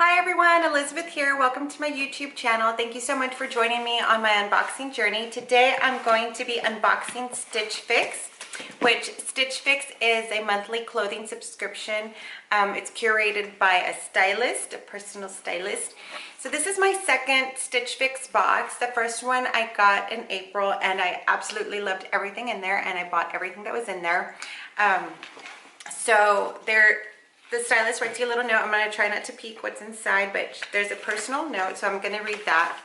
Hi everyone, Elizabeth here. Welcome to my YouTube channel. Thank you so much for joining me on my unboxing journey. Today I'm going to be unboxing Stitch Fix, which Stitch Fix is a monthly clothing subscription. It's curated by a stylist, a personal stylist. So this is my second Stitch Fix box. The first one I got in April and I absolutely loved everything in there, and I bought everything that was in there. The stylist writes you a little note. I'm going to try not to peek what's inside, but there's a personal note, so I'm going to read that.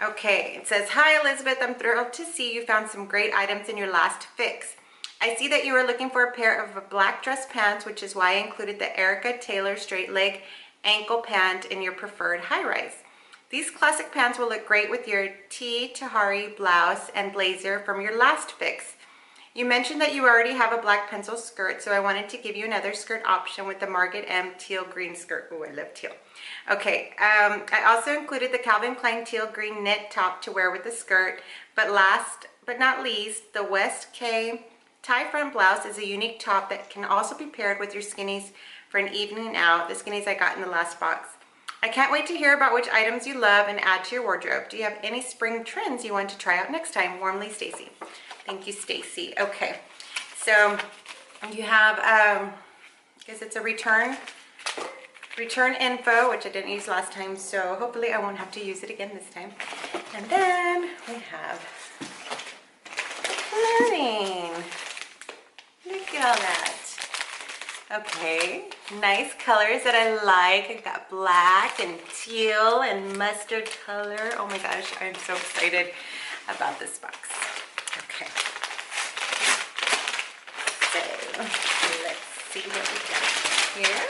Okay, it says, "Hi Elizabeth, I'm thrilled to see you found some great items in your last fix. I see that you were looking for a pair of black dress pants, which is why I included the Erica Taylor straight leg ankle pant in your preferred high rise. These classic pants will look great with your T Tahari blouse and blazer from your last fix. You mentioned that you already have a black pencil skirt, so I wanted to give you another skirt option with the Margaret M teal green skirt." Oh, I love teal. Okay, I also included the Calvin Klein teal green knit top to wear with the skirt, but last but not least, the West K tie front blouse is a unique top that can also be paired with your skinnies for an evening out. The skinnies I got in the last box. I can't wait to hear about which items you love and add to your wardrobe. Do you have any spring trends you want to try out next time? Warmly, Stacey." Thank you, Stacey. Okay, so you have, I guess it's a return info, which I didn't use last time, so hopefully I won't have to use it again this time. And then we have clothing. Look at all that. Okay, nice colors that I like. I've got black and teal and mustard color. Oh my gosh, I'm so excited about this box. Okay, so let's see what we got here.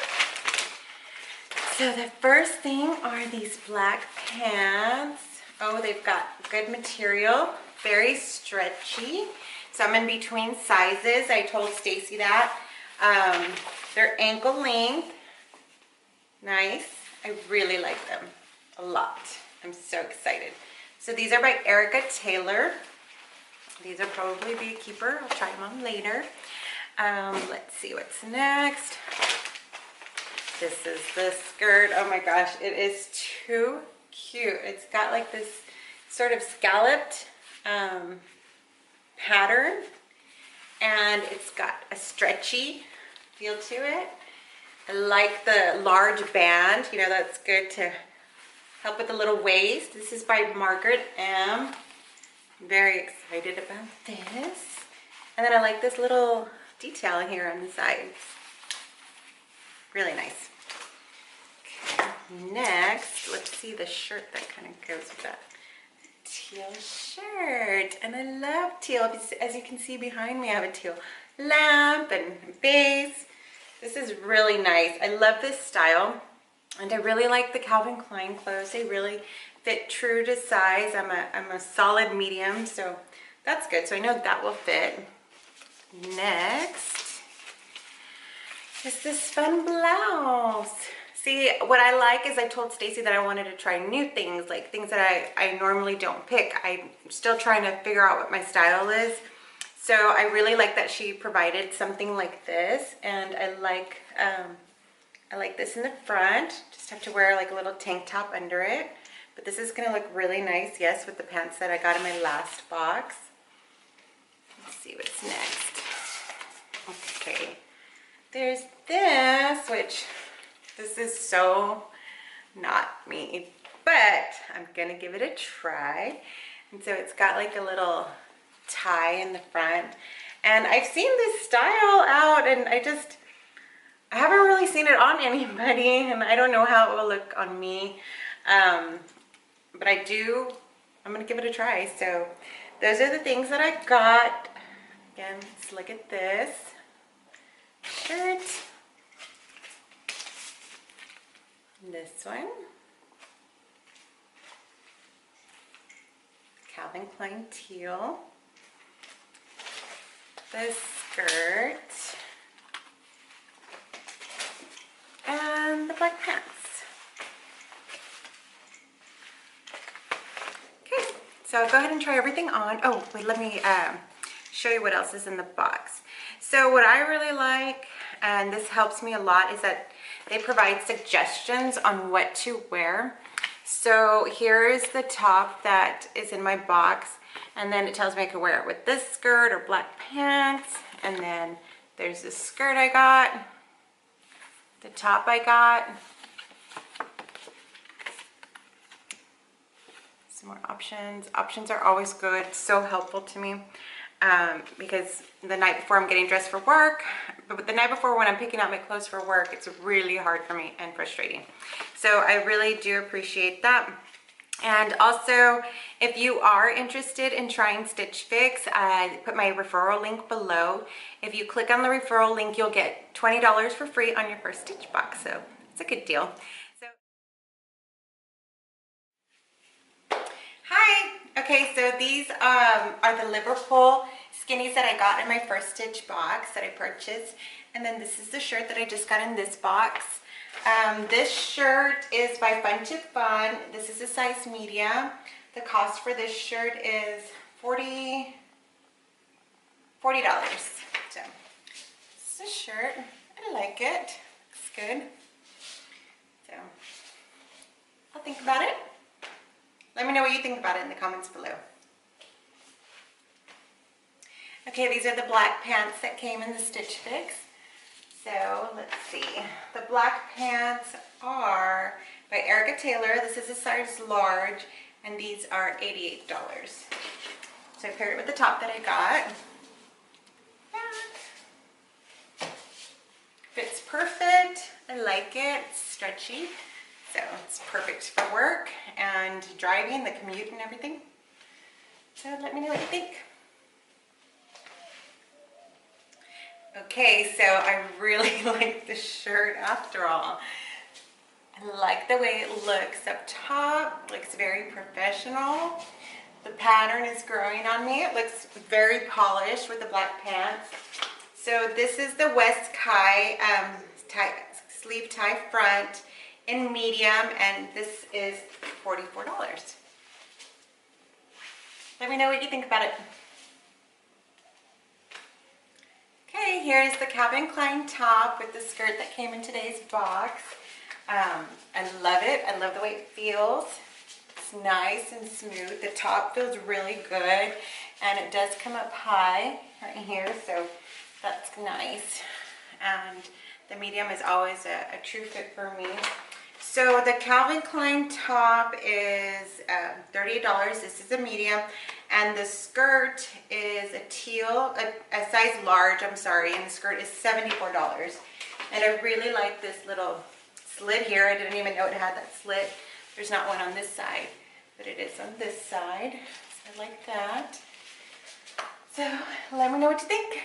So the first thing are these black pants. Oh, they've got good material, very stretchy. So I'm in between sizes. I told Stacey that. They're ankle length. Nice. I really like them a lot. I'm so excited. So these are by Erica Taylor. These will probably be a keeper. I'll try them on later. Let's see what's next. This is the skirt. Oh my gosh, it is too cute. It's got like this sort of scalloped pattern, and it's got a stretchy feel to it. I like the large band. You know, that's good to help with the little waist. This is by Margaret M. Very excited about this. And then I like this little detail here on the sides. Really nice. Okay, next, let's see the shirt that kind of goes with that. Teal shirt. And I love teal. As you can see behind me, I have a teal lamp and base. This is really nice. I love this style. And I really like the Calvin Klein clothes. They really fit true to size. I'm a solid medium, so that's good. So I know that will fit. Next is this fun blouse. See, what I like is I told Stacey that I wanted to try new things, like things that I normally don't pick. I'm still trying to figure out what my style is. So I really like that she provided something like this, and I like this in the front. Just have to wear like a little tank top under it. But this is gonna look really nice, yes, with the pants that I got in my last box. Let's see what's next. Okay, there's this, which this is so not me, but I'm gonna give it a try. And so it's got like a little tie in the front. And I've seen this style out, and I haven't really seen it on anybody, and I don't know how it will look on me. But I'm gonna give it a try. So those are the things that I got. Again, let's look at this shirt. This one. Calvin Klein teal. The skirt. And the black pants. Okay, so I'll go ahead and try everything on. Oh, wait, let me show you what else is in the box. So what I really like, and this helps me a lot, is that they provide suggestions on what to wear. So here is the top that is in my box, and then it tells me I can wear it with this skirt or black pants. And then there's this skirt I got, the top I got, some more options. Options are always good, so helpful to me. Because the night before I'm getting dressed for work, but the night before when I'm picking out my clothes for work, it's really hard for me and frustrating. So I really do appreciate that. And also, if you are interested in trying Stitch Fix, I put my referral link below. If you click on the referral link, you'll get $20 for free on your first Stitch box. So it's a good deal. Hi. Okay, so these are the Liverpool skinnies that I got in my first Stitch box that I purchased. And then this is the shirt that I just got in this box. This shirt is by Fun to Fun. This is a size medium. The cost for this shirt is $40. So this is a shirt. I like it. It's good. So I'll think about it. Let me know what you think about it in the comments below. Okay, these are the black pants that came in the Stitch Fix. So let's see. The black pants are by Erica Taylor. This is a size large, and these are $88. So I paired it with the top that I got. Fits perfect. I like it. It's stretchy. So it's perfect for work and driving, the commute and everything. So let me know what you think. Okay, so I really like this shirt after all. I like the way it looks up top. It looks very professional. The pattern is growing on me. It looks very polished with the black pants. So this is the West Kai sleeve tie front in medium, and this is $44. Let me know what you think about it. Okay, here's the Calvin Klein top with the skirt that came in today's box. I love it. I love the way it feels. It's nice and smooth. The top feels really good, and it does come up high right here, so that's nice. And the medium is always a true fit for me. So the Calvin Klein top is $38. This is a medium, and the skirt is a teal, a size large, I'm sorry, and the skirt is $74. And I really like this little slit here. I didn't even know it had that slit. There's not one on this side, but it is on this side. So I like that. So let me know what you think.